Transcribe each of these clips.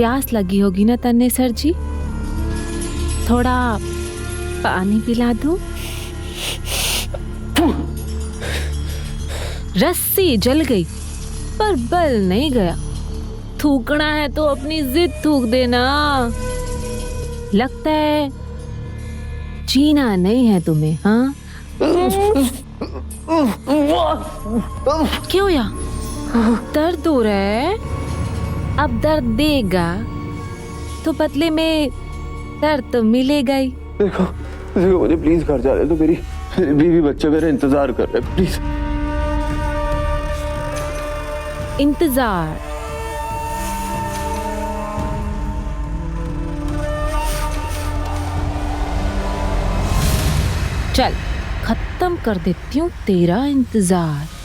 प्यास लगी होगी ना तन्ने सर जी, थोड़ा पानी पिला दूं? रस्सी जल गई पर बल नहीं गया। थूकना है तो अपनी जिद थूक देना। लगता है जीना नहीं है तुम्हें, हाँ? क्यों या? दर्द हो रहा है? अब दर्द देगा तो बदले में दर्द तो मिलेगा ही। देखो मुझे प्लीज घर जाने दो, मेरी बीवी बच्चे मेरे इंतजार कर रहे हैं, प्लीज। इंतजार? चल खत्म कर देती हूँ तेरा इंतजार।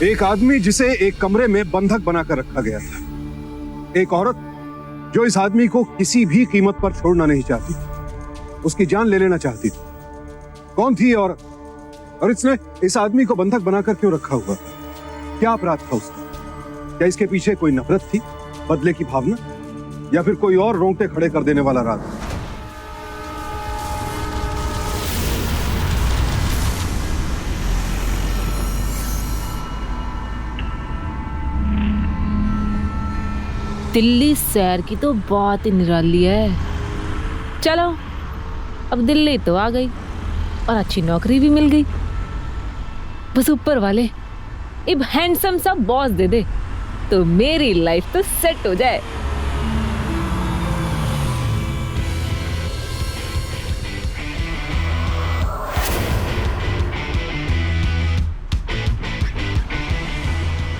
एक आदमी जिसे एक कमरे में बंधक बनाकर रखा गया था, एक औरत जो इस आदमी को किसी भी कीमत पर छोड़ना नहीं चाहती, उसकी जान ले लेना चाहती थी। कौन थी औरत, और इसने इस आदमी को बंधक बनाकर क्यों रखा हुआ? क्या अपराध था उसका? क्या इसके पीछे कोई नफरत थी, बदले की भावना, या फिर कोई और रोंगटे खड़े कर देने वाला राज? दिल्ली शहर की तो बहुत ही निराली है। चलो अब दिल्ली तो आ गई और अच्छी नौकरी भी मिल गई। बस ऊपर वाले एक हैंडसम सा बॉस दे दे तो मेरी लाइफ तो सेट हो जाए।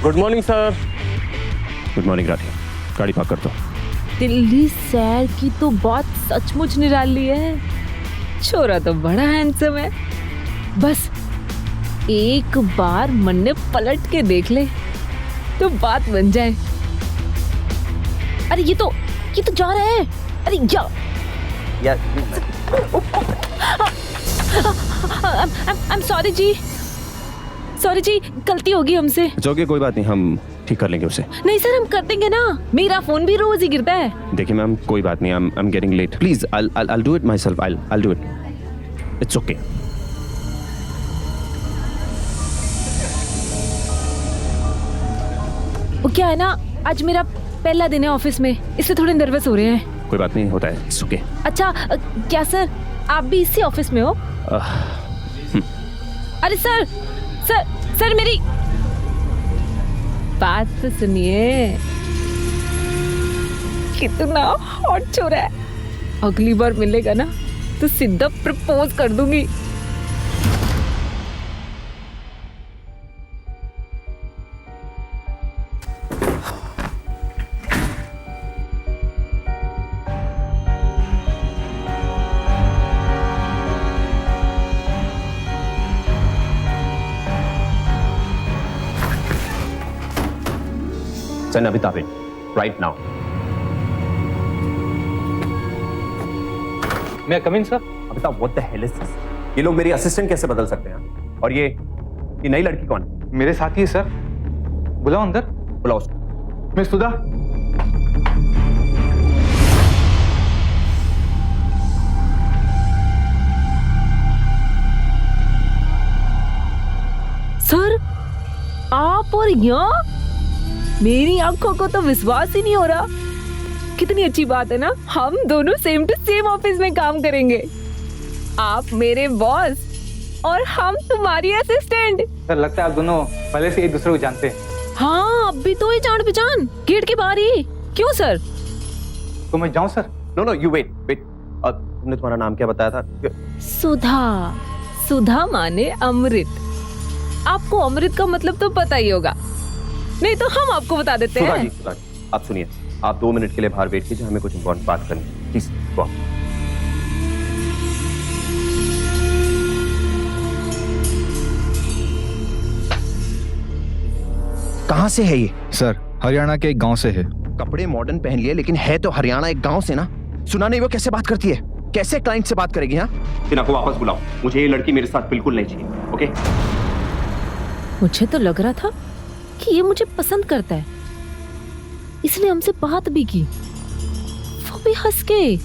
Good morning sir. Good morning Radhe, गाड़ी पार्क कर दो। दिल्ली शहर की तो बहुत सचमुच निराली है। छोरा तो बड़ा हैंडसम है। बस एक बार मन ने पलट के देख ले तो बात बन जाए। अरे ये तो जा रहा है। अरे या I'm sorry जी, गलती होगी हमसे। ओके, कोई बात नहीं, हम ठीक कर लेंगे उसे। नहीं सर, हम कर देंगे ना। मेरा फोन भी रोज ही गिरता है। देखिए मैम, कोई बात नहीं, I am getting late. Please I'll do it myself. I'll do it. It's okay. वो क्या है ना, आज मेरा पहला दिन है ऑफिस में, इसलिए थोड़े नर्वस हो रहे हैं। कोई बात नहीं, होता है। It's okay. अच्छा क्या सर आप भी इसी ऑफिस में हो? अरे सर मेरी बात तो सुनिए। कितना हॉट छोरा है। अगली बार मिलेगा ना तो सीधा प्रपोज कर दूंगी। Send Amitabh in right now. May I come in, sir? Amitabh, what the hell is this? ये लोग मेरी असिस्टेंट कैसे बदल सकते हैं? और ये नई लड़की कौन? मेरे साथी है सर, बुलाओ अंदर। बुलाओ उसको। मिस सुधा। सर आप और यहाँ? मेरी आंखों को तो विश्वास ही नहीं हो रहा। कितनी अच्छी बात है ना, हम दोनों सेम टू सेम ऑफिस में काम करेंगे। आप मेरे बॉस और हम तुम्हारी असिस्टेंट। सर लगता है आप दोनों पहले से एक दूसरे को जानते हैं। हाँ, अब भी तो ही जान पहचान, गेट के बाहर ही। क्यों सर? तो मैं जाऊं सर? No you wait. तुमने तुम्हारा नाम क्या बताया था? सुधा माने अमृत। आपको अमृत का मतलब तो पता ही होगा, नहीं तो हम आपको बता देते हैं। सुधा जी, आप सुनिए, आप 2 मिनट के लिए बाहर वेट कीजिए, हमें कुछ इम्पोर्टेंट बात करनी है। Please go. कहाँ से है ये? सर हरियाणा के एक गांव से है। कपड़े मॉडर्न पहन लिए लेकिन है तो हरियाणा एक गांव से ना। सुना नहीं वो कैसे बात करती है? कैसे क्लाइंट से बात करेगी? हाँ, टीना को वापस बुलाओ, मुझे ये लड़की मेरे साथ बिल्कुल नहीं चाहिए। ओके? मुझे तो लग रहा था कि ये मुझे पसंद करता है, इसलिए हमसे बात भी की, वो भी हंस के,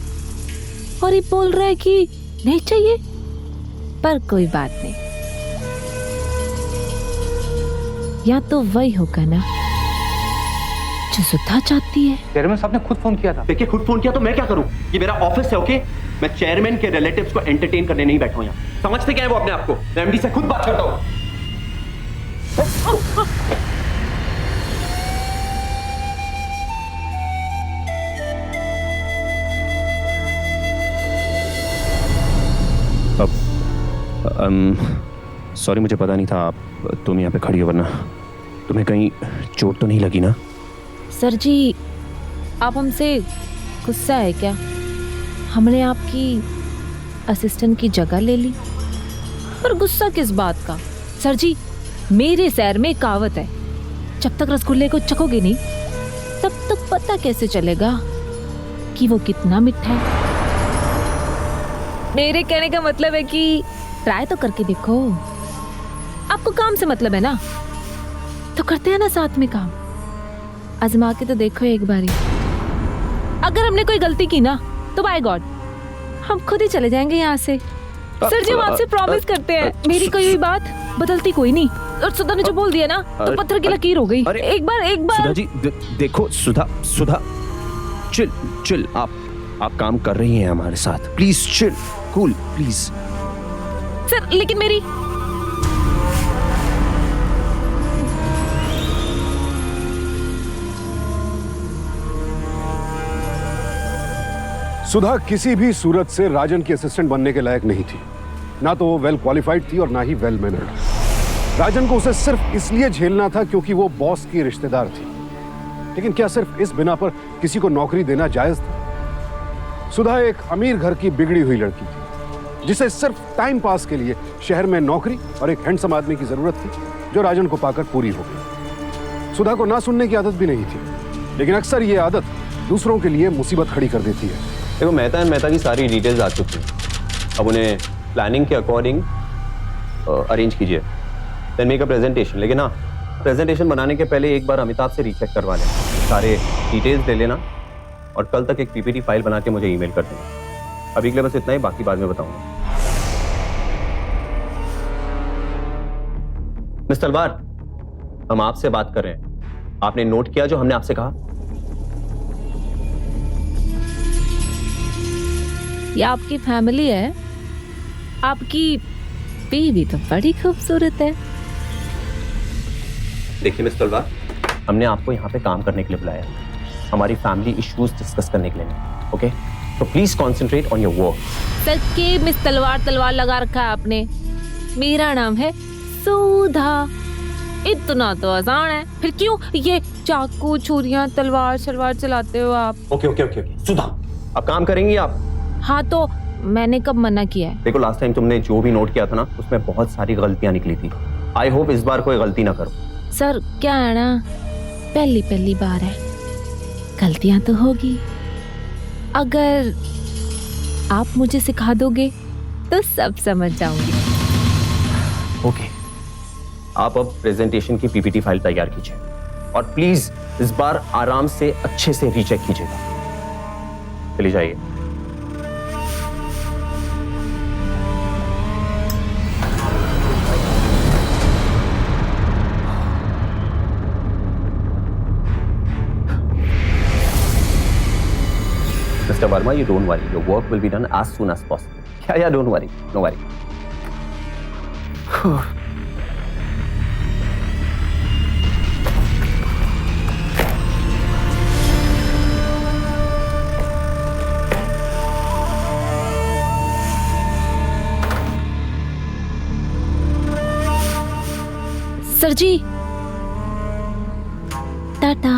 और ये बोल रहा है कि नहीं चाहिए। पर कोई बात नहीं, या तो वही होगा ना जो सुधा चाहती है। चेयरमैन साहब ने खुद फोन किया था। देखिए, खुद फोन किया तो मैं क्या करूं? ये मेरा ऑफिस है। ओके? मैं चेयरमैन के रिलेटिव्स को एंटरटेन करने नहीं बैठा हूं यहाँ। समझते क्या है वो अपने आप को? मैं एमडी से खुद बात करता हूं। सॉरी, मुझे पता नहीं था आप तुम यहाँ पे खड़ी हो, वरना तुम्हें कहीं चोट तो नहीं लगी ना? सर जी, आप हमसे गुस्सा है क्या? हमने आपकी असिस्टेंट की जगह ले ली। पर गुस्सा किस बात का? सर जी, मेरे शहर में कहावत है, जब तक रसगुल्ले को चखोगे नहीं तब तक पता कैसे चलेगा कि वो कितना मीठा है। मेरे कहने का मतलब है कि ट्राई तो करके देखो। आपको काम से मतलब है ना, तो करते हैं ना साथ में काम। आजमा के तो देखो एक बारी। अगर हमने कोई गलती की ना तो बाय गॉड हम खुद ही चले जाएंगे यहाँ से। सर जी, हम आपसे प्रॉमिस करते हैं, मेरी कोई हुई बात बदलती कोई नहीं। और सुधा ने जो बोल दिया ना तो पत्थर की लकीर हो गई। एक बार सुधा जी, देखो सुधा, चिल। आप काम कर रही हैं हमारे साथ, please chill, cool please. Sir, लेकिन मेरी सुधा किसी भी सूरत से राजन की असिस्टेंट बनने के लायक नहीं थी। ना तो वो वेल क्वालिफाइड थी और ना ही वेल मैनर्ड। राजन को उसे सिर्फ इसलिए झेलना था क्योंकि वो बॉस की रिश्तेदार थी। लेकिन क्या सिर्फ इस बिना पर किसी को नौकरी देना जायज था? सुधा एक अमीर घर की बिगड़ी हुई लड़की थी, जिसे सिर्फ टाइम पास के लिए शहर में नौकरी और एक हैंडसम आदमी की जरूरत थी, जो राजन को पाकर पूरी हो गई। सुधा को ना सुनने की आदत भी नहीं थी, लेकिन अक्सर ये आदत दूसरों के लिए मुसीबत खड़ी कर देती है। देखो, मेहता की सारी डिटेल्स आ चुकी हैं। अब उन्हें प्लानिंग के अकॉर्डिंग अरेंज कीजिए, देन मेक अ प्रेजेंटेशन। लेकिन हाँ, प्रेजेंटेशन बनाने के पहले एक बार अमिताभ से रीचेक करवा लें, सारे डिटेल्स ले लेना, और कल तक एक पीपीटी फाइल बना के मुझे ईमेल कर देना। अभी के लिए बस इतना ही, बाकी बाद में बताऊंगा। मिस्टर तलवार, हम आपसे बात कर रहे हैं। आपने नोट किया जो हमने आपसे कहा? ये आपकी फैमिली है, आपकी बीवी तो बड़ी खूबसूरत है। देखिए मिस्टर तलवार, हमने आपको यहाँ पे काम करने के लिए बुलाया, हमारी फैमिली इश्यूज डिस्कस करने के लिए नहीं। ओके? तो please concentrate on your work. Sir के मिस तलवार लगा रखा है आपने। मेरा नाम है सुधा। इतना तो आसान है, फिर क्यों ये चाकू छुरियां तलवार शलवार चलाते हो आप? ओके। सुधा, अब काम करेंगी आप? हाँ, तो मैंने कब मना किया है? देखो, लास्ट टाइम तुमने जो भी नोट किया था ना, उसमें बहुत सारी गलतियां निकली थी। आई होप इस बार कोई गलती ना करो। सर, क्या है ना, पहली बार है, गलतियां तो होगी। अगर आप मुझे सिखा दोगे तो सब समझ जाऊंगी। ओके, आप अब प्रेजेंटेशन की पीपीटी फाइल तैयार कीजिए, और प्लीज इस बार आराम से अच्छे से रीचेक कीजिएगा। चलिए जाइए। Mr. Verma, you don't worry. Your work will be done as soon as possible. Yeah, don't worry. No worry. Sir ji, tata.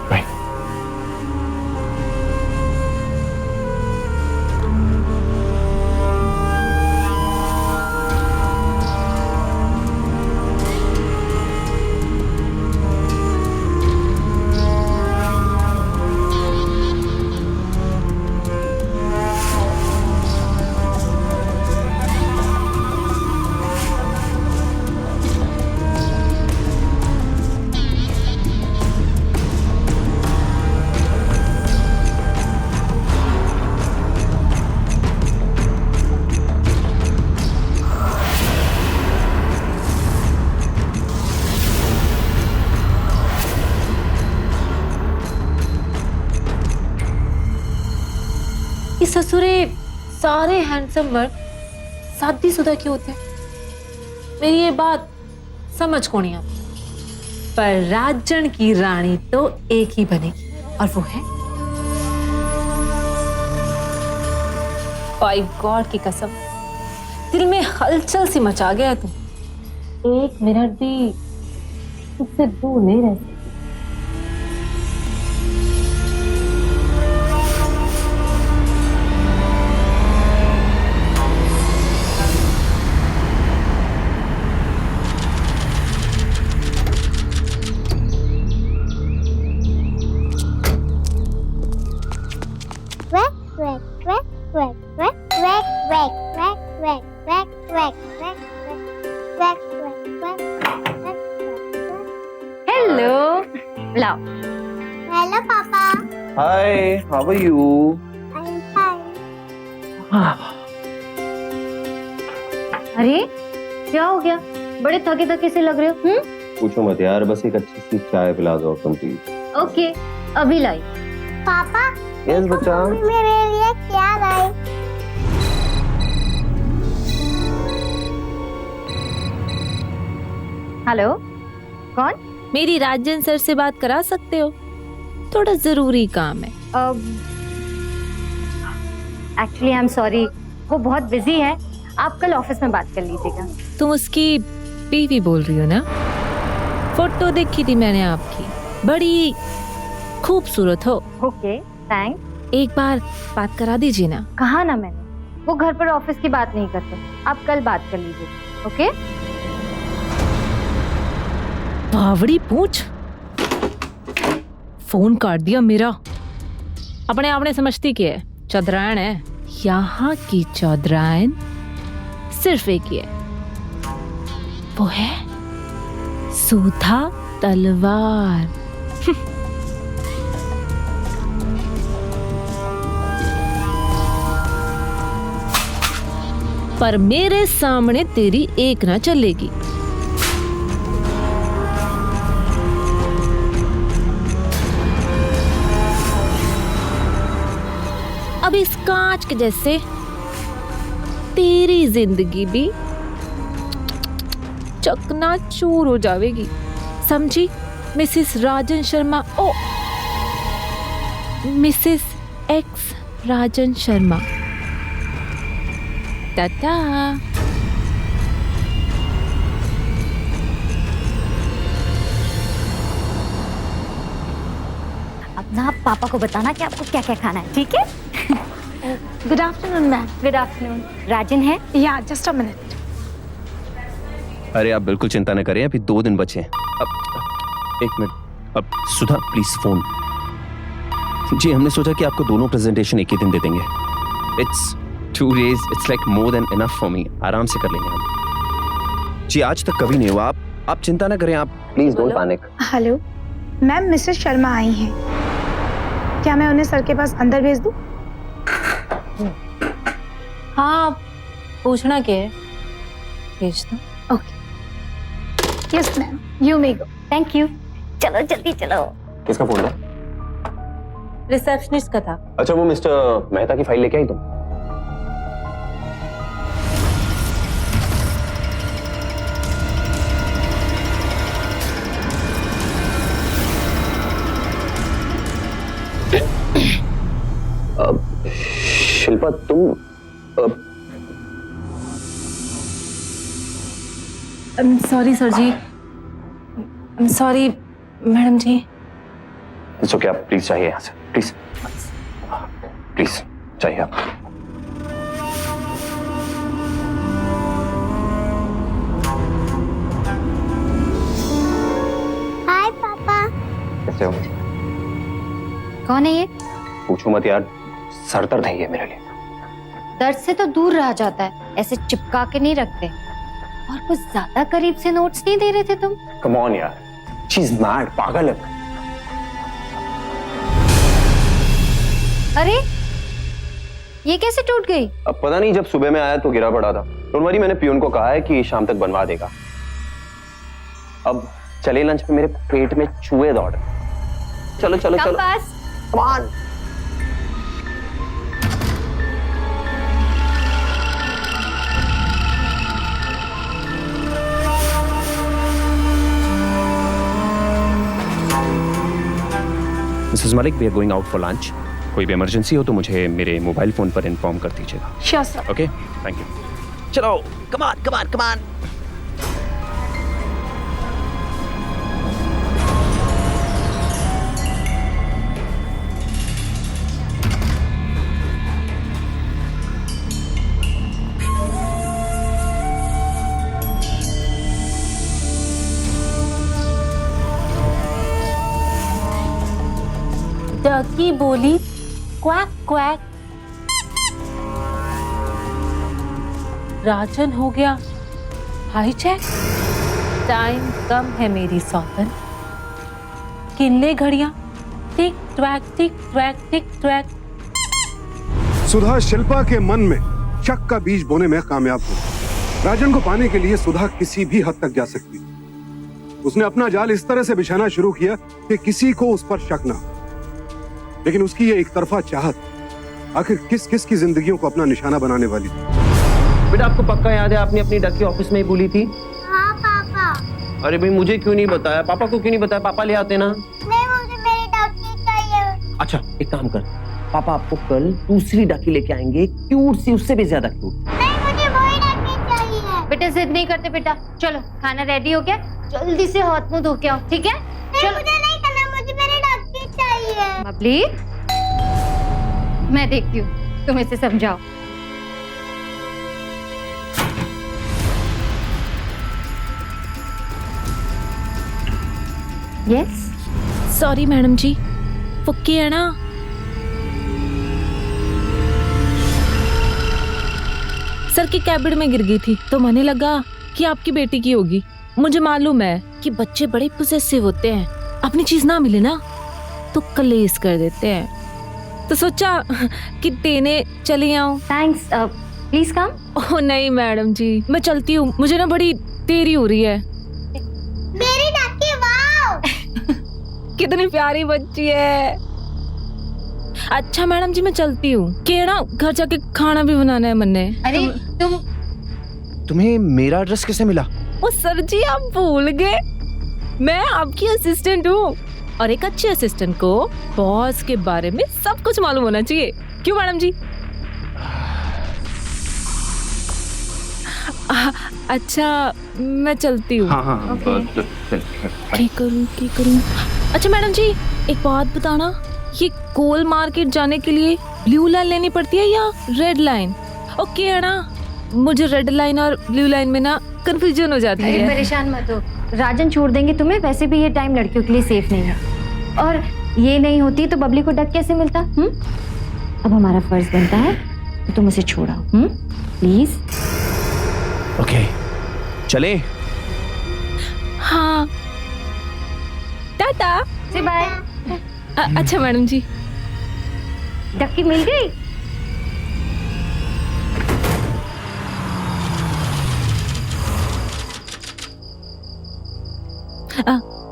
Right. कि ससुरे सारे हैंडसम मर्द शादीशुदा क्यों होते हैं? मेरी ये बात समझ को नहीं आती। पर राजन की रानी तो एक ही बनेगी और वो है बाय गॉड की कसम, दिल में हलचल सी मचा गया तुम। एक मिनट भी उससे दूर नहीं रह सकती। हेलो, लाओ। हेलो पापा। Hi, how are you? I am fine. अरे क्या हो गया? बड़े थके थके से लग रहे हो। पूछो मत यार, बस एक अच्छी सी चाय पिला दो तुम प्लीज। ओके, अभी लाई। पापा यस बच्चा। मम्मी मेरे लिए क्या लाई? हेलो, कौन? मेरी राजन सर से बात करा सकते हो? थोड़ा जरूरी काम है। एक्चुअली आई एम सॉरी, वो बहुत बिजी है। आप कल ऑफिस में बात कर लीजिएगा। तुम उसकी बीवी बोल रही हो ना? फोटो देखी थी मैंने आपकी, बड़ी खूबसूरत हो। Okay, thanks. एक बार बात करा दीजिए ना। कहा ना मैंने, वो घर पर ऑफिस की बात नहीं करते। आप कल बात कर लीजिएगा। ओके? बावड़ी पूछ, फोन काट दिया मेरा। अपने आपने समझती क्या है? चौधरायन है। यहाँ की चौधरायन सिर्फ एक ही है, वो है सुधा तलवार। पर मेरे सामने तेरी एक ना चलेगी। अब इस कांच के जैसे तेरी जिंदगी भी चकनाचूर हो जाएगी, समझी मिसेस राजन शर्मा? ओ, मिसेस एक्स राजन शर्मा। टाटा। अब ना आप पापा को बताना कि आपको क्या क्या खाना है, ठीक है? Good afternoon ma'am. Good afternoon. Rajan है? या जस्ट अ मिनट। अरे आप बिल्कुल चिंता न करें, अभी 2 दिन बचे हैं। अब एक मिनट, अब सुधा प्लीज फोन। जी हमने सोचा कि आपको दोनों प्रेजेंटेशन एक ही दिन दे देंगे। It's 2 days, it's like more than enough for me. आराम से कर लेंगे हम। जी आज तक कभी नहीं हुआ। आप चिंता ना करें, आप please don't panic. Hello ma'am, Mrs Sharma आई हैं। क्या मैं उन्हें सर के पास अंदर भेज दूं? हाँ, पूछना क्या है? भेज दो। Okay, yes ma'am, you may go. Thank you. चलो जल्दी चलो। किसका फोन था? रिसेप्शनिस्ट का था। अच्छा, वो मिस्टर मेहता की फाइल लेके आई तुम? शिल्पा तुम sorry sir ji, sorry madam ji. It's okay, आप प्लीज चाहिए यहाँ से, प्लीज प्लीज चाहिए आप। हाय पापा। कैसे हो? कौन है ये? पूछो मत यार, सर दर्द है ये मेरे लिए। दर्द से तो दूर रहा जाता है, ऐसे चिपका के नहीं रखते। और कुछ ज्यादा करीब से नोट्स नहीं दे रहे थे तुम? कम ऑन यार, शी इज मैड, पागल है। अरे ये कैसे टूट गई? अब पता नहीं, जब सुबह में आया तो गिरा पड़ा था। डोंट वरी, मैंने पियून को कहा है कि शाम तक बनवा देगा। अब चले लंच पे, मेरे पेट में चूहे दौड़ रहे। चलो चलो चलो, compass. Come on. Mrs Malik, we are going out for lunch. कोई भी इमरजेंसी हो तो मुझे मेरे मोबाइल फोन पर इन्फॉर्म कर दीजिएगा। Sure sir. Okay, thank you. चलो, come on come on come on. Ducky बोली क्वैक क्वैक। राजन हो गया हाईजैक। टाइम कम है मेरी सौतन। किनले घड़ियां टिक ट्वैक टिक ट्वैक। सुधा शिल्पा के मन में शक का बीज बोने में कामयाब हुई। राजन को पाने के लिए सुधा किसी भी हद तक जा सकती। उसने अपना जाल इस तरह से बिछाना शुरू किया कि किसी को उस पर शक ना हो। लेकिन उसकी ये एक तरफा चाहत आखिर किस किस की जिंदगियों को अपना निशाना बनाने वाली थी। बेटा, आपको पक्का याद है आपने अपनी डकी ऑफिस में ही बोली थी? हाँ पापा। अरे भाई, मुझे क्यों नहीं बताया? पापा को क्यों नहीं बताया? पापा ले आते ना। नहीं, मुझे मेरी डॉगी चाहिए। अच्छा, एक काम कर, पापा आपको कल दूसरी डकी लेके आएंगे, क्यूट सी, उससे भी ज्यादा क्यूट। नहीं, मुझे वही डॉगी चाहिए। बेटा जिद नहीं करते बेटा, चलो खाना रेडी हो गया, जल्दी से हाथ मुंह धो के आओ, ठीक है? नहीं, मुझे नहीं करना, मुझे मेरी डॉगी चाहिए। बबली, मैं देखती हूँ, तुम इसे समझाओ। यस, सॉरी मैडम जी, फुक्की है ना। सर की कैबिन में गिर गई थी तो मैंने लगा कि आपकी बेटी की होगी। मुझे मालूम है कि बच्चे बड़े पोसेसिव होते हैं, अपनी चीज ना मिले ना तो कलेश कर देते हैं, तो सोचा कि देने चली आऊं। Thanks, please come. ओह नहीं मैडम जी, मैं चलती हूँ, मुझे ना बड़ी देरी हो रही है। मेरी डॉगी, वाओ। कितनी प्यारी बच्ची है। अच्छा मैडम जी, मैं चलती हूँ कि ना घर जाके खाना भी बनाना है मन्ने। अरे तुम तुम्हें मेरा एड्रेस कैसे मिला? ओ सर जी, आप भूल गए, मैं आपकी असिस्टेंट हूँ और एक अच्छे असिस्टेंट को बॉस के बारे में सब कुछ मालूम होना चाहिए। क्यों मैडम जी? अच्छा मैं चलती हूँ। हाँ हाँ, क्या करूँ? अच्छा मैडम जी, एक बात बताना, ये कोल मार्केट जाने के लिए ब्लू लाइन लेनी पड़ती है या रेड लाइन? ओके है ना, मुझे रेड लाइन और ब्लू लाइन में ना कंफ्यूजन हो जाती अरे है। परेशान मत हो, राजन छोड़ देंगे तुम्हें, वैसे भी ये टाइम लड़कियों के लिए सेफ नहीं है, और ये नहीं होती तो बबली को डक कैसे मिलता? अब हमारा फर्ज बनता है तो तुम उसे छोड़ाओ, प्लीज। ओके, चले। हाँ, टाटा। से बाय। अच्छा मैडम जी, डक्की मिल गई?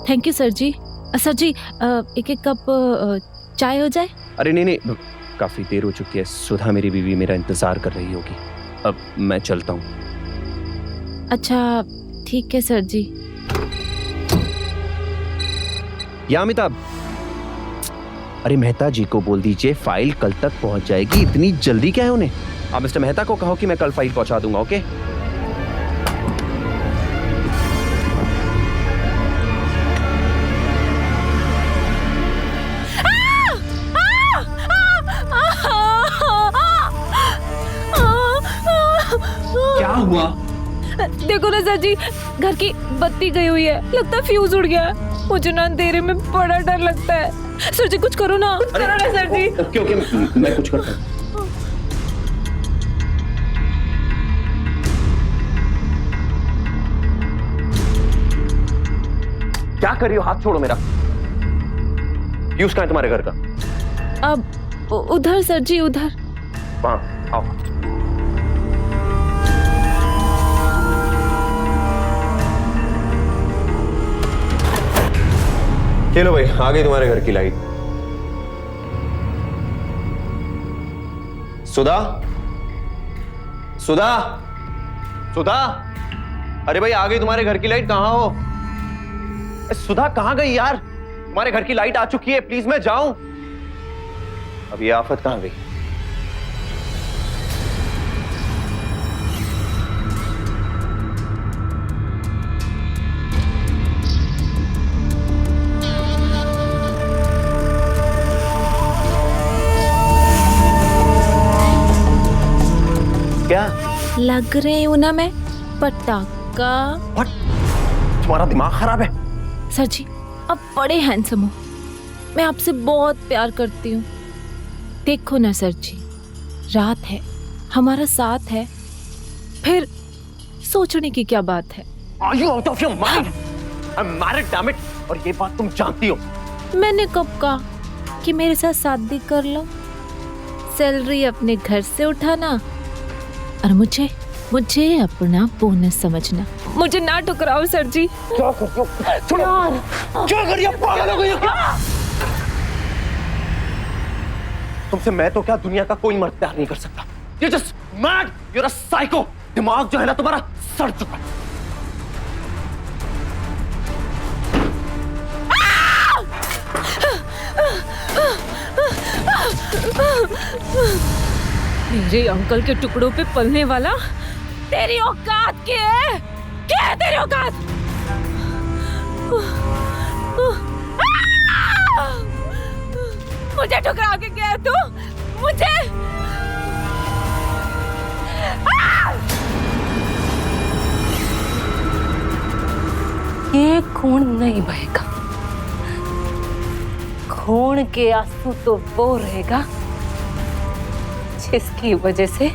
थैंक यू सर जी। सर जी, एक एक कप चाय हो जाए? अरे नहीं नहीं, काफी देर हो चुकी है, सुधा मेरी बीवी मेरा इंतजार कर रही होगी, अब मैं चलता हूँ। अच्छा ठीक है सर जी। या अमिताभ, अरे मेहता जी को बोल दीजिए फाइल कल तक पहुंच जाएगी, इतनी जल्दी क्या है उन्हें? आप मिस्टर मेहता को कहो कि मैं कल फाइल पहुंचा दूंगा। ओके? क्या हुआ? देखो ना सर जी, घर की बत्ती गई हुई है, लगता है फ्यूज उड़ गया है। मुझे ना अंधेरे में बड़ा डर लगता है। सर जी कुछ करो ना, करो ना सर जी। ओके ओके, मैं कुछ करता हूँ। क्या कर रही हो? हाथ छोड़ो मेरा। फ्यूज कहाँ है तुम्हारे घर का? अब उधर सर जी, उधर। वहाँ आओ। चलो भाई, आ गई तुम्हारे घर की लाइट। सुधा, सुधा, सुधा, अरे भाई आ गई तुम्हारे घर की लाइट, कहाँ हो? सुधा कहाँ गई यार? तुम्हारे घर की लाइट आ चुकी है, प्लीज मैं जाऊं? अब ये आफत कहां गई? क्या लग रही हूं ना मैं पटाखा? What? तुम्हारा दिमाग खराब है? सर जी आप बड़े हैंडसम हो, मैं आपसे बहुत प्यार करती हूँ। देखो ना सर जी, रात है, हमारा साथ है, फिर सोचने की क्या बात है? Are you out of your mind? I'm married, damn it! और ये बात तुम जानती हो। मैंने कब कहा कि मेरे साथ शादी कर लो? सैलरी अपने घर से उठाना और मुझे अपना बोनस समझना। मुझे ना ठुकराओ सर जी। क्या कर रही हो? क्या कर रही हो? पागल हो गई हो क्या? तुमसे मैं तो क्या दुनिया का कोई मर्द प्यार नहीं कर सकता। You're just mad. You're a psycho. दिमाग जो है ना तुम्हारा सड़ चुका है। मेरे अंकल के टुकड़ों पे पलने वाला तेरी औकात क्या है? क्या है तेरी औकात? मुझे ठुकरा के गया तू? मुझे ये खून नहीं बहेगा। खून के आंसू तो वो रहेगा जिसकी वजह से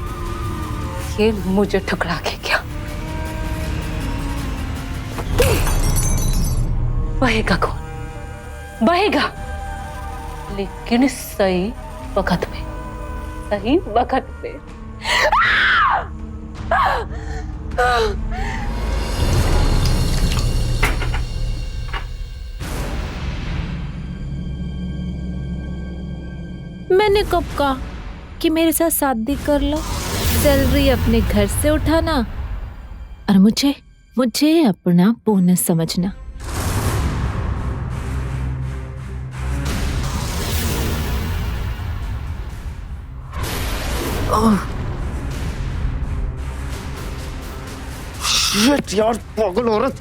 ये मुझे ठुकरा के गया। बहेगा खून, बहेगा, लेकिन सही वक्त में, सही वक्त में। मैंने कब कहा कि मेरे साथ शादी कर लो? सैलरी अपने घर से उठाना और मुझे अपना बोनस समझना। Shit, यार पागल औरत।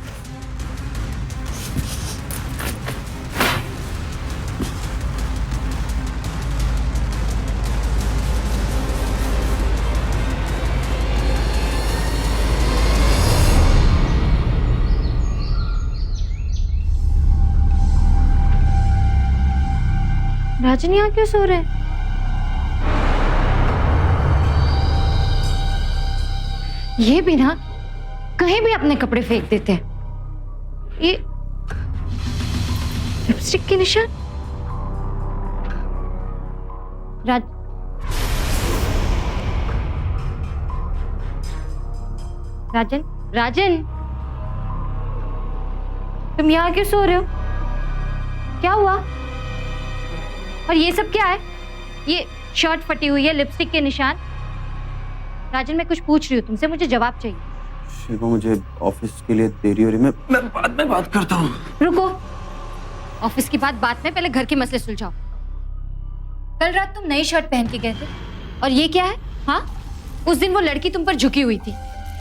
राजन यहाँ क्यों सो रहे हैं? ये भी ना कहीं भी अपने कपड़े फेंक देते हैं। ये लिपस्टिक के निशान। राजन, राजन, तुम यहाँ क्यों सो रहे हो? क्या हुआ? और ये सब क्या है? ये शर्ट फटी हुई है, लिपस्टिक के निशान। राजन मैं कुछ पूछ रही हूँ तुमसे, मुझे जवाब चाहिए। शिल्पा मुझे ऑफिस के लिए देरी हो रही है, मैं बाद में बात करता हूँ। रुको, ऑफिस की बात बाद में, पहले घर के मसले सुलझाओ। कल रात तुम नई शर्ट पहन के गए थे और ये क्या है? हाँ, उस दिन वो लड़की तुम पर झुकी हुई थी,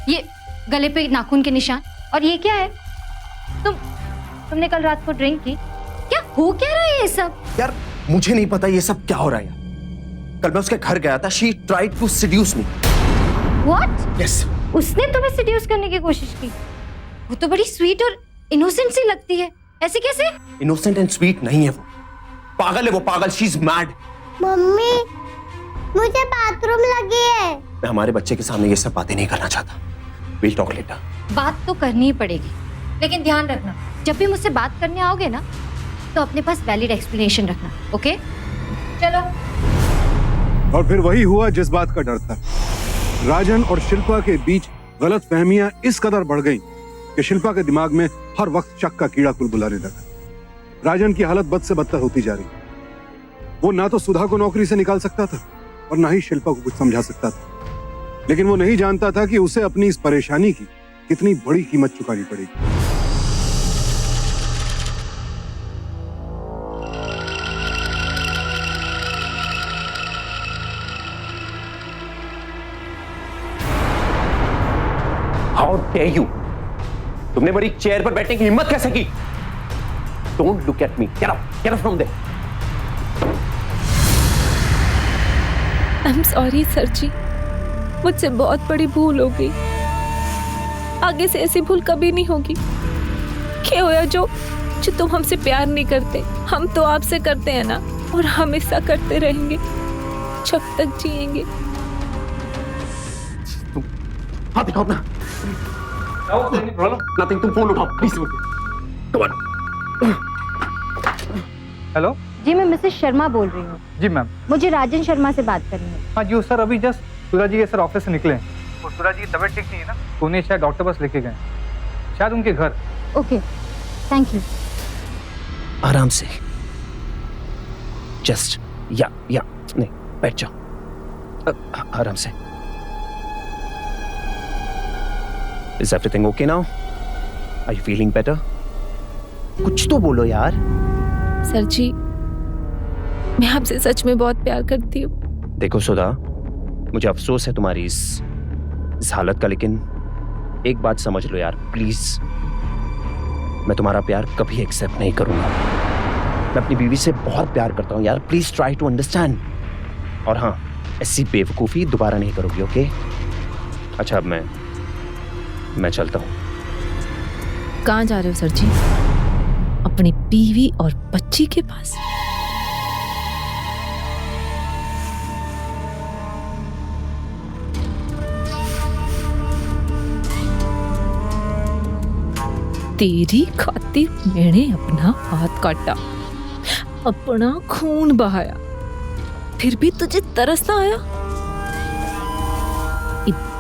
ये गले पे नाखून के निशान। और ये क्या है? तुमने कल रात को ड्रिंक की? क्या हो क्या रहा है ये सब? यार मुझे नहीं पता ये सब क्या हो रहा है यार। कल मैं उसके घर गया था, she tried to seduce me. What? Yes. उसने तुम्हें सेड्यूस करने की कोशिश की? वो तो बड़ी स्वीट और इनोसेंट सी लगती है, ऐसे कैसे? इनोसेंट एंड स्वीट नहीं है वो, पागल है वो, पागल। She is mad. मम्मी मुझे बाथरूम लगी है। मैं हमारे बच्चे के सामने ये सब बातें नहीं करना चाहता। Will talk later. बात तो करनी ही पड़ेगी, लेकिन ध्यान रखना जब भी मुझसे बात करने आओगे ना तो अपने पास वैलिड एक्सप्लेनेशन रखना, ओके? चलो। और फिर वही हुआ जिस बात का डर था। राजन और शिल्पा के बीच गलतफहमियां इस कदर बढ़ गईं कि शिल्पा के दिमाग में हर वक्त शक का कीड़ा कुलबुलाने लगा। राजन की हालत बद से बदतर होती जा रही। वो ना तो सुधा को नौकरी से निकाल सकता था और ना ही शिल्पा को कुछ समझा सकता था, लेकिन वो नहीं जानता था कि उसे अपनी इस परेशानी की कितनी बड़ी कीमत चुकानी पड़ेगी। dare you? तुमने मेरी चेयर पर बैठने की हिम्मत कैसे की? Don't look at me. Get up from there. I'm sorry sir जी, मुझसे बहुत बड़ी भूल हो गई। आगे से ऐसी भूल कभी नहीं होगी। क्या होया जो तुम हमसे प्यार नहीं करते, हम तो आपसे करते हैं ना, और हमेशा करते रहेंगे जब तक जिएंगे। हाथ दिखाओ अपना। Nothing, तुम फोन उठाओ प्लीज। Come on. हेलो। जी मैं मिसेस शर्मा बोल रही हूँ। जी मैम। मुझे राजन शर्मा से बात करनी है। हाँ जी सर, अभी जस्ट सूरज जी सर ऑफिस से निकले हैं। और सूरज जी की तबीयत ठीक नहीं है ना, तो उन्हें शायद डॉक्टर पास लेके गए, शायद उनके घर। Okay, thank you. आराम से, जस्ट या नहीं, बैठ जाओ। आराम से। Is everything okay now? Are you feeling better? कुछ तो बोलो यार। सर जी, मैं आपसे सच में बहुत प्यार करती हूँ। देखो सुधा, मुझे अफसोस है तुम्हारी इस हालत का, लेकिन एक बात समझ लो यार प्लीज, मैं तुम्हारा प्यार कभी एक्सेप्ट नहीं करूंगा। मैं अपनी बीवी से बहुत प्यार करता हूँ यार, प्लीज ट्राई टू अंडरस्टैंड। और हाँ, ऐसी बेवकूफी दोबारा नहीं करोगी, ओके? अच्छा, अब मैं चलता हूँ। कहाँ जा रहे हो सर जी? अपनी बीवी और बच्ची के पास? तेरी खातिर मैंने अपना हाथ काटा, अपना खून बहाया, फिर भी तुझे तरस ना आया?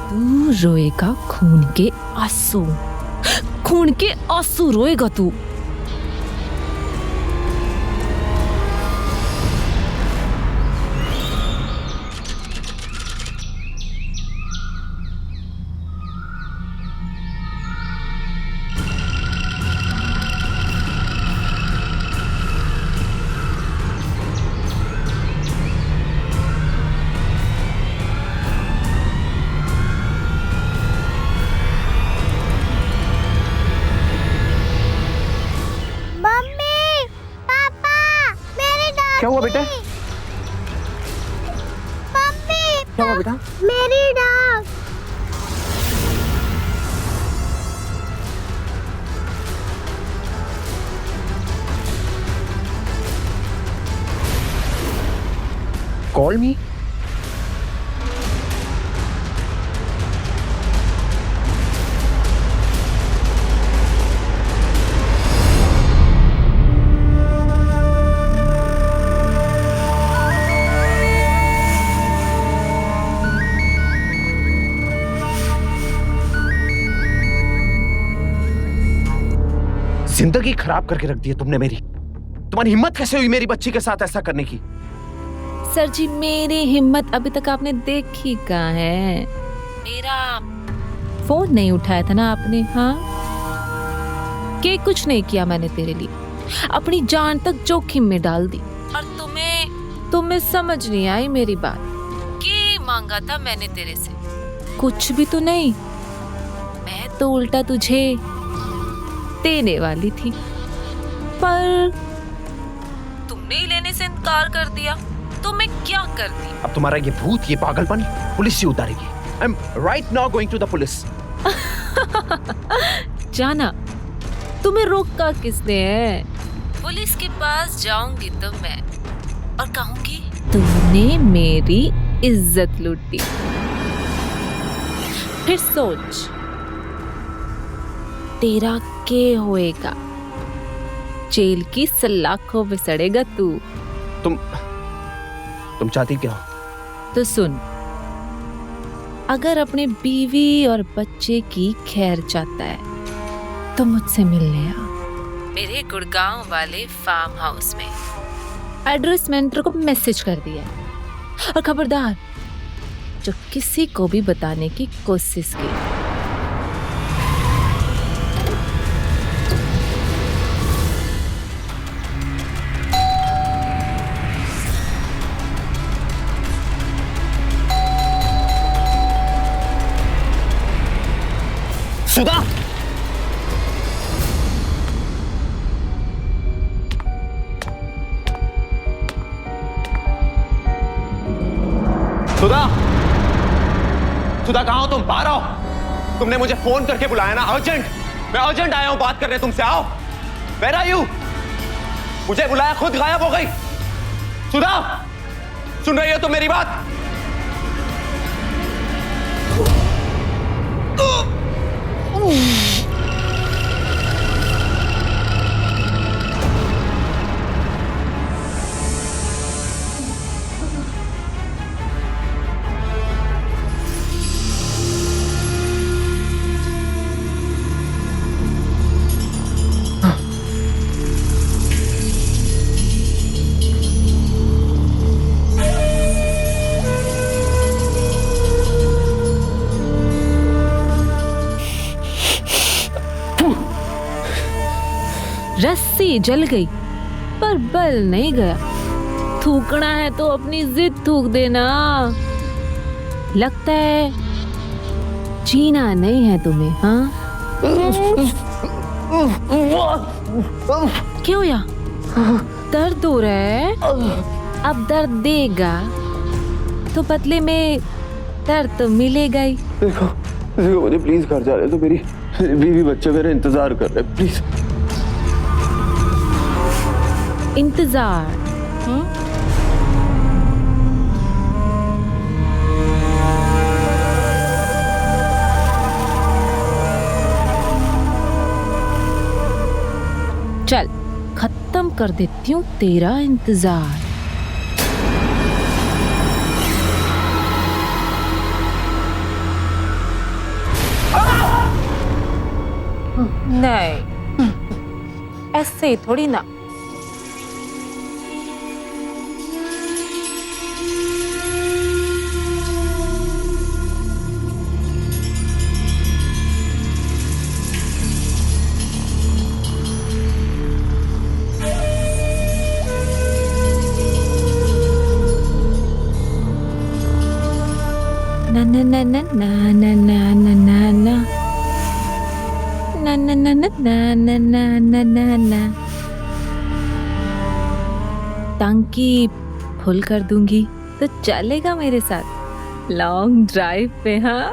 तू रोएगा खून के आंसू रोएगा तू। क्या हुआ बेटा? मम्मी, क्या हुआ बेटा? मेरी डाक। Call me? जिंदगी खराब करके रख दी है तुमने मेरी। तुम्हारी हिम्मत कैसे हुई मेरी बच्ची के साथ ऐसा करने की? सर जी, मेरी हिम्मत अभी तक आपने देखी कहाँ है? मेरा फोन नहीं उठाया था ना आपने? हाँ, कि कुछ नहीं किया मैंने तेरे लिए, अपनी जान तक जोखिम में डाल दी, और तुम्हें समझ नहीं आई मेरी बात। कि मांगा था मैंने तेरे से? कुछ भी तो नहीं, मैं तो उल्टा तुझे देने वाली थी, पर तुमने ही लेने से इनकार कर दिया, तो मैं क्या करती? अब तुम्हारा ये भूत, ये पागलपन पुलिस ही उतारेगी। I am right now going to the police. जाना, तुम्हें रोका किसने है? पुलिस के पास जाऊंगी तो मैं, और कहूंगी तुमने मेरी इज्जत लूटी। फिर सोच तेरा के होएगा, जेल की सलाखों में सड़ेगा तू। तुम चाहती क्या हो? तो सुन, अगर अपने बीवी और बच्चे की खैर चाहता है तो मुझसे मिलने आ, मेरे गुड़गांव वाले फार्म हाउस में। एड्रेस मैंने तेरे को मैसेज कर दिया है, और खबरदार जो किसी को भी बताने की कोशिश की। सुधा, सुधा, सुधा कहाँ हो तुम? बाहर आओ। तुमने मुझे फोन करके बुलाया ना, अर्जेंट। मैं अर्जेंट आया हूं बात करने तुमसे, आओ। Where are you? मुझे बुलाया, खुद गायब हो गई। सुधा, सुन रही हो तुम मेरी बात? रस्सी जल गई पर बल नहीं गया। थूकना है तो अपनी जिद थूक देना। लगता है जीना नहीं है तुम्हें, हाँ? क्यों या? दर्द हो रहा है? अब दर्द देगा तो बदले में दर्द तो मिलेगा ही। देखो मुझे प्लीज घर जा रहे तो मेरी बीवी बच्चे मेरा इंतजार कर रहे, प्लीज। इंतजार? चल खत्म कर देती हूँ तेरा इंतजार। नहीं, ऐसे ही थोड़ी ना। ना ना ना ना ना ना ना ना ना ना ना ना ना ना ना ना ना ना ना। टंकी फुल कर दूंगी तो चलेगा मेरे साथ लॉन्ग ड्राइव पे? हाँ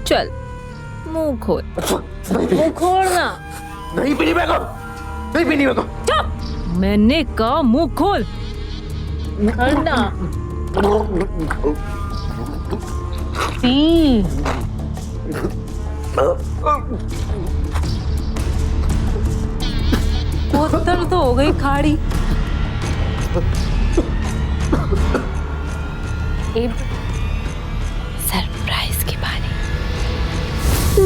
चल, मुंह खोल। मुंह खोलना। नहीं पीनी मेरे को, नहीं पीनी मेरे को। चुप! मैंने कहा मुंह खोल। करना। पी। बोतल तो हो गई खाड़ी। सरप्राइज की बारी।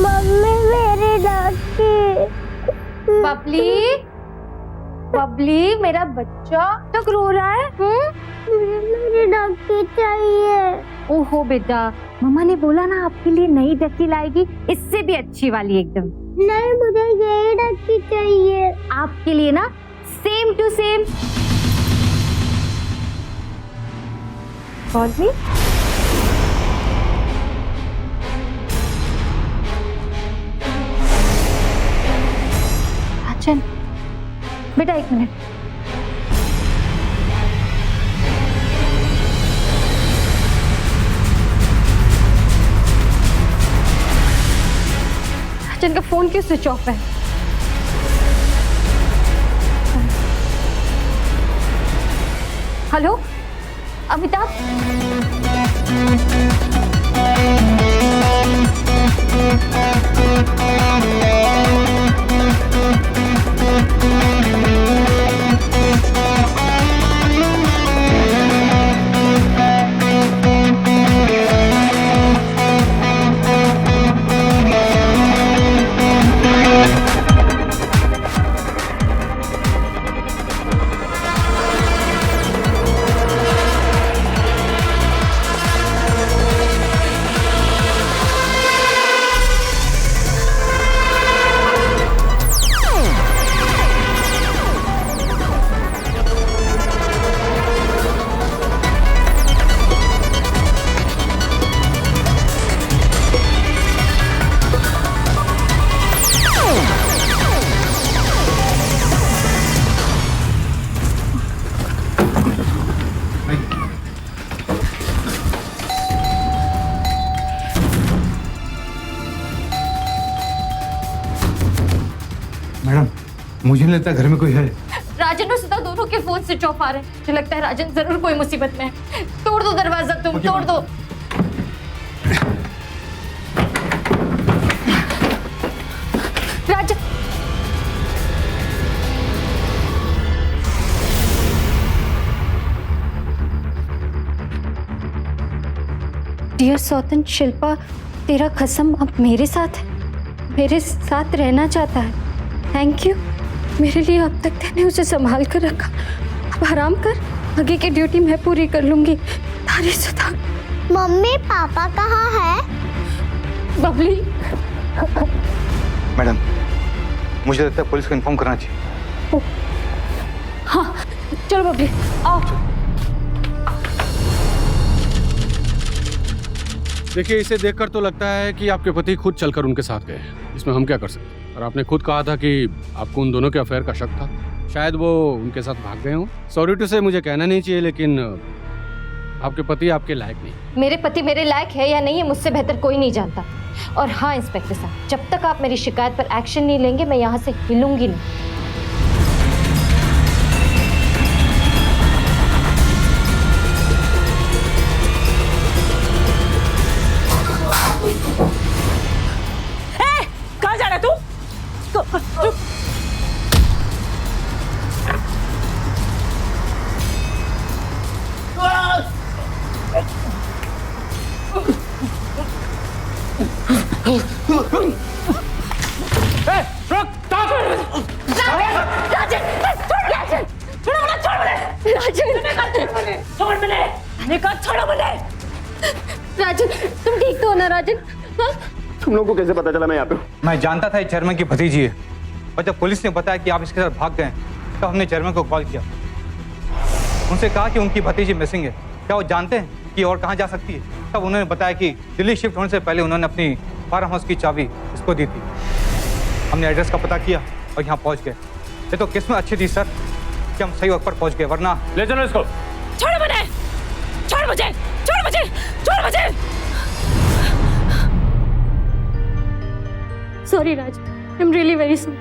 मम्मी मेरी डॉक्टर। बबली, बबली मेरा बच्चा तक रो रहा है। मुझे मेरी डॉक्टर चाहिए। ओहो बेटा, मम्मा ने बोला ना आपके लिए नई डक्की लाएगी, इससे भी अच्छी वाली एकदम। नहीं, मुझे यही डॉक्टर चाहिए। आपके लिए ना same to same. Call me. अच्छा बेटा, एक मिनट। अच्छा, इनका फोन क्यों स्विच ऑफ है? हेलो अमिताभ। मुझे नहीं लगता घर में कोई है। राजन और सुधा दोनों के फोन स्विच ऑफ आ रहे हैं। मुझे लगता है राजन जरूर कोई मुसीबत में है। तोड़ दो दरवाजा, तुम तोड़ दो। राजन, डियर सौतन, शिल्पा तेरा कसम अब मेरे साथ है, मेरे साथ रहना चाहता है। थैंक यू, मेरे लिए अब तक तूने उसे संभाल कर रखा। अब आराम कर, आगे की ड्यूटी मैं पूरी कर लूंगी। तारी सुधा। मम्मी पापा कहाँ है? बबली, मैडम, मुझे लगता है पुलिस को इन्फॉर्म करना चाहिए। हाँ चलो बबली आओ। देखिए, इसे देखकर तो लगता है कि आपके पति खुद चलकर उनके साथ गए। इसमें हम क्या कर सकते हैं? और आपने खुद कहा था कि आपको उन दोनों के अफेयर का शक था। शायद वो उनके साथ भाग गए हों। सॉरी टू से, मुझे कहना नहीं चाहिए, लेकिन आपके पति आपके लायक नहीं। मेरे पति मेरे लायक है या नहीं है मुझसे बेहतर कोई नहीं जानता। और हाँ इंस्पेक्टर साहब, जब तक आप मेरी शिकायत पर एक्शन नहीं लेंगे मैं यहाँ से हिलूंगी नहीं। कहाँ जा रहा तू? राजन, तुम ठीक तो हो ना राजन? हाँ? तुम लोगों को कैसे पता चला मैं यहाँ पे हूँ? मैं जानता था ये चेयरमैन की भतीजी है, और जब पुलिस ने बताया कि आप इसके साथ भाग गए तब हमने चेयरमैन को कॉल किया। उनसे कहा कि उनकी भतीजी मिसिंग है, क्या वो जानते हैं कि और कहाँ जा सकती है? तब उन्होंने बताया कि दिल्ली शिफ्ट होने से पहले उन्होंने अपनी फार्म हाउस की चाबी इसको दी थी। हमने एड्रेस का पता किया और यहाँ पहुँच गए। ये तो किस्मत अच्छी थी सर कि हम सही वक्त पर पहुँच गए, वरना। ले चलो इसको। छोड़ मुझे, छोड़ मुझे, छोड़ मुझे, छोड़ मुझे। Sorry Raj, I am really very sorry.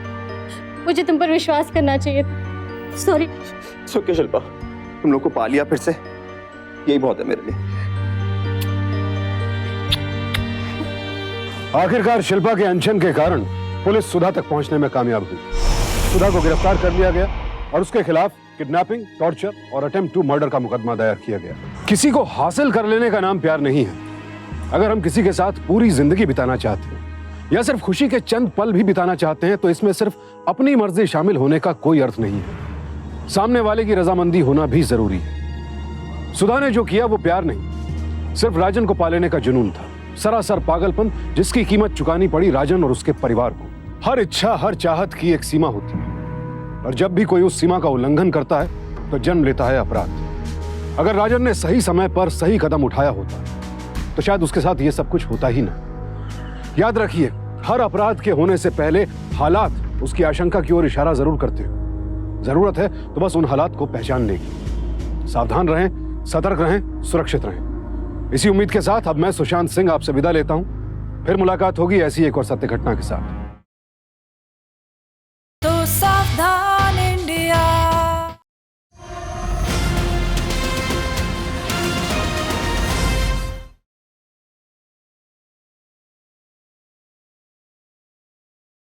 मुझे तुम पर विश्वास करना चाहिए था। सॉरी। ओके शिल्पा, तुम लोग को पा लिया फिर से, यही बहुत है मेरे लिए। आखिरकार शिल्पा के अनशन के कारण पुलिस सुधा तक पहुंचने में कामयाब हुई। सुधा को गिरफ्तार कर लिया गया और उसके खिलाफ किडनैपिंग, टॉर्चर और अटेम्प्ट टू मर्डर का मुकदमा दायर किया गया। किसी को हासिल कर लेने का नाम प्यार नहीं है। अगर हम किसी के साथ पूरी जिंदगी बिताना चाहते हैं या सिर्फ खुशी के चंद पल भी बिताना चाहते हैं तो इसमें सिर्फ अपनी मर्जी शामिल होने का कोई अर्थ नहीं है। सामने वाले की रजामंदी होना भी जरूरी है। सुधा ने जो किया वो प्यार नहीं, सिर्फ राजन को पालेने का जुनून था। सरासर पागलपन जिसकी कीमत चुकानी पड़ी राजन और उसके परिवार को। हर इच्छा, हर चाहत की एक सीमा होती है और जब भी कोई उस सीमा का उल्लंघन करता है तो जन्म लेता है अपराध। अगर राजन ने सही समय पर सही कदम उठाया होता तो शायद उसके साथ ये सब कुछ होता ही ना। याद रखिए, हर अपराध के होने से पहले हालात उसकी आशंका की ओर इशारा जरूर करते हो। जरूरत है तो बस उन हालात को पहचानने की। सावधान रहें, सतर्क रहें, सुरक्षित रहें। इसी उम्मीद के साथ अब मैं सुशांत सिंह आपसे विदा लेता हूं। फिर मुलाकात होगी ऐसी एक और सत्य घटना के साथ।